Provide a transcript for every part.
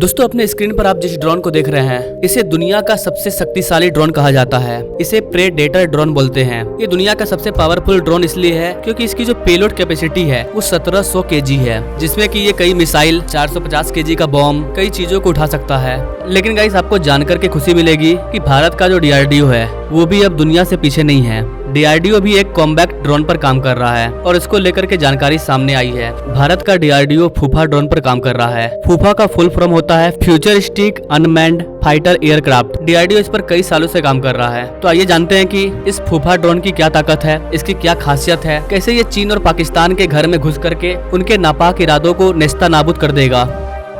दोस्तों अपने स्क्रीन पर आप जिस ड्रोन को देख रहे हैं इसे दुनिया का सबसे शक्तिशाली ड्रोन कहा जाता है। इसे प्रेडेटर ड्रोन बोलते हैं। ये दुनिया का सबसे पावरफुल ड्रोन इसलिए है क्योंकि इसकी जो पेलोड कैपेसिटी है वो 1700 kg है, जिसमें कि ये कई मिसाइल, 450 kg का बॉम्ब, कई चीजों को उठा सकता है। लेकिन गाइस आपको जानकर के खुशी मिलेगी कि भारत का जो DRDO है वो भी अब दुनिया से पीछे नहीं है। DRDO भी एक कॉम्बैक्ट ड्रोन पर काम कर रहा है और इसको लेकर के जानकारी सामने आई है। भारत का DRDO फूफा ड्रोन पर काम कर रहा है। फूफा का फुल फॉर्म होता है futuristic unmanned fighter aircraft. DRDO इस पर कई सालों से काम कर रहा है। तो आइए जानते हैं कि इस फूफा ड्रोन की क्या ताकत है, इसकी क्या खासियत है, कैसे ये चीन और पाकिस्तान के घर में घुस करके उनके नापाक इरादों को नेस्तानाबूद कर देगा।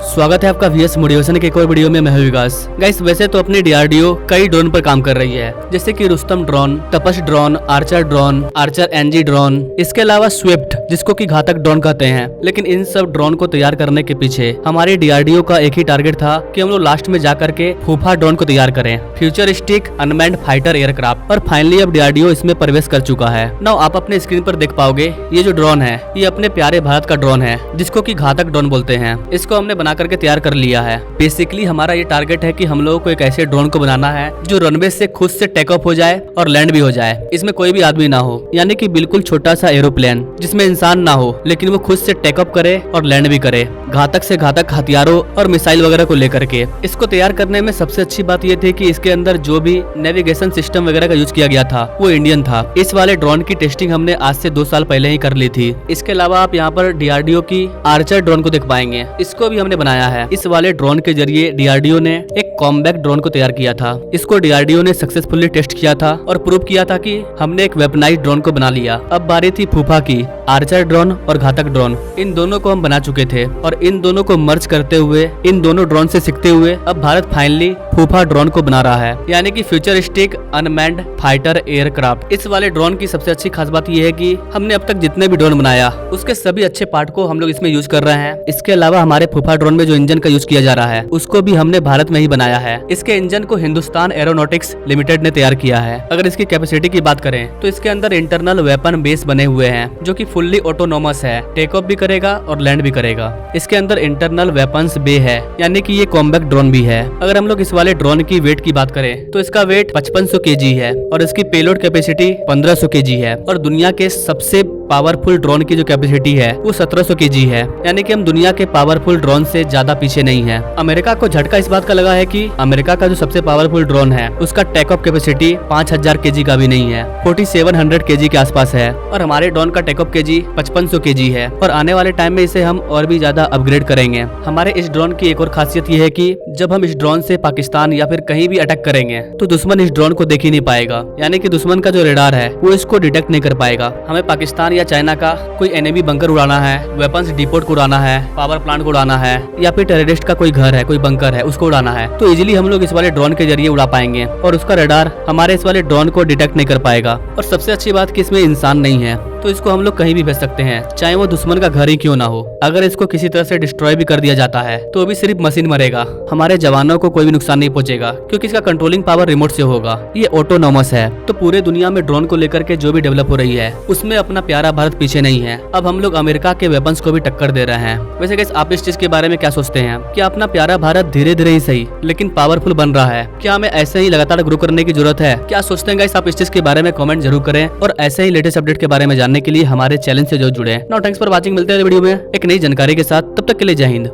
स्वागत है आपका VS मोटिवेशन के एक और वीडियो में। मैं हूं विकास। गाइस वैसे तो अपनी DRDO कई ड्रोन पर काम कर रही है, जैसे कि Rustom drone, Tapas drone, Archer NG drone, इसके अलावा स्विफ्ट जिसको कि घातक ड्रोन कहते हैं। लेकिन इन सब ड्रोन को तैयार करने के पीछे हमारे DRDO का एक ही टारगेट था कि हम लोग लास्ट में जा करके फूफा ड्रोन को तैयार करें, फ्यूचरिस्टिक अनमैन्ड फाइटर एयरक्राफ्ट। और फाइनली अब DRDO इसमें प्रवेश कर चुका है। नाउ आप अपने स्क्रीन पर देख पाओगे ये जो ड्रोन है ये अपने प्यारे भारत का ड्रोन है, जिसको की घातक ड्रोन बोलते हैं। इसको हमने बना करके तैयार कर लिया है। बेसिकली हमारा ये टारगेट है कि हम लोगों को एक ऐसे ड्रोन को बनाना है जो रनवे से खुद से टेक ऑफ हो जाए और लैंड भी हो जाए। इसमें कोई भी आदमी ना हो, यानी कि बिल्कुल छोटा सा एरोप्लेन जिसमें इंसान ना हो, लेकिन वो खुद से टेक ऑफ करे और लैंड भी करे, घातक से घातक हथियारों और मिसाइल वगैरह को लेकर के। इसको तैयार करने में सबसे अच्छी बात ये थी कि इसके अंदर जो भी नेविगेशन सिस्टम वगैरह का यूज किया गया था वो इंडियन था। इस वाले ड्रोन की टेस्टिंग हमने आज से 2 साल पहले ही कर ली थी। इसके अलावा आप यहाँ पर DRDO की आर्चर ड्रोन को देख पाएंगे, इसको भी हमने बनाया है। इस वाले ड्रोन के जरिए DRDO ने एक कॉम्बैक्ट ड्रोन को तैयार किया था। इसको DRDO ने सक्सेसफुली टेस्ट किया था और प्रूव किया था कि हमने एक वेपनाइज्ड ड्रोन को बना लिया। अब बारी थी फूफा की। आर्चर ड्रोन और घातक ड्रोन, इन दोनों को हम बना चुके थे और इन दोनों को मर्ज करते हुए, इन दोनों ड्रोन से सीखते हुए अब भारत फाइनली फूफा ड्रोन को बना रहा है, यानी कि फ्यूचरिस्टिक अनमैन्ड फाइटर एयरक्राफ्ट। इस वाले ड्रोन की सबसे अच्छी खास बात यह है कि हमने अब तक जितने भी ड्रोन बनाया उसके सभी अच्छे पार्ट को हम लोग इसमें यूज कर रहे हैं। इसके अलावा हमारे फूफा ड्रोन में जो इंजन का यूज किया जा रहा है उसको भी हमने भारत में ही बनाया है। इसके इंजन को हिंदुस्तान एरोनॉटिक्स लिमिटेड ने तैयार किया है। अगर इसकी कैपेसिटी की बात करें तो इसके अंदर इंटरनल वेपन बेस बने हुए हैं जो कि फुल्ली ऑटोनोमस है, टेक ऑफ भी करेगा और लैंड भी करेगा। इसके अंदर इंटरनल वेपन्स बे है, यानी कि ये कॉम्बैक्ट ड्रोन भी है। अगर हम लोग इस वाले ड्रोन की वेट की बात करें तो इसका वेट 5500 kg है और इसकी पेलोड कैपेसिटी 1500 kg है और दुनिया के सबसे पावरफुल ड्रोन की जो कैपेसिटी है वो 1700 kg है, यानी कि हम दुनिया के पावरफुल ड्रोन से ज्यादा पीछे नहीं है। अमेरिका को झटका इस बात का लगा है कि अमेरिका का जो सबसे पावरफुल ड्रोन है उसका टेक ऑफ कैपेसिटी 5000 kg का भी नहीं है, 4700 kg के आसपास है और हमारे ड्रोन का टेक ऑफ kg 5500 kg है और आने वाले टाइम में इसे हम और भी ज्यादा अपग्रेड करेंगे। हमारे इस ड्रोन की एक और खासियत ये है कि जब हम इस ड्रोन से पाकिस्तान या फिर कहीं भी अटैक करेंगे तो दुश्मन इस ड्रोन को देख ही नहीं पाएगा, यानी कि दुश्मन का जो रेडार है वो इसको डिटेक्ट नहीं कर पाएगा। हमें पाकिस्तान या चाइना का कोई एनिमी बंकर उड़ाना है, वेपन्स डिपोट को उड़ाना है, पावर प्लांट को उड़ाना है या फिर टेररिस्ट का कोई घर है, कोई बंकर है उसको उड़ाना है, तो इजीली हम लोग इस वाले ड्रोन के जरिए उड़ा पाएंगे और उसका रेडार हमारे इस वाले ड्रोन को डिटेक्ट नहीं कर पाएगा। और सबसे अच्छी बात कि इसमें इंसान नहीं है, तो इसको हम लोग कहीं भी भेज सकते हैं, चाहे वो दुश्मन का घर ही क्यों ना हो। अगर इसको किसी तरह से डिस्ट्रॉय भी कर दिया जाता है तो भी सिर्फ मशीन मरेगा, हमारे जवानों को कोई भी नुकसान नहीं पहुंचेगा क्योंकि इसका कंट्रोलिंग पावर रिमोट से होगा। ये ऑटोनोमस है। तो पूरे दुनिया में ड्रोन को लेकर के जो भी डेवलप हो रही है उसमें अपना प्यारा भारत पीछे नहीं है। अब हम लोग अमेरिका के वेपन्स को भी टक्कर दे रहे हैं। वैसे गाइस आप इस चीज के बारे में क्या सोचते हैं? क्या अपना प्यारा भारत धीरे धीरे ही सही लेकिन पावरफुल बन रहा है? क्या हमें ऐसे ही लगातार ग्रो करने की जरूरत है? क्या सोचते हैं गाइस आप इस चीज के बारे में कमेंट जरूर करें और ऐसे ही लेटेस्ट अपडेट के बारे में जानने के लिए हमारे चैनल से जो जुड़े। Now thanks for watching. मिलते हैं वीडियो में एक नई जानकारी के साथ, तब तक के लिए जय हिंद।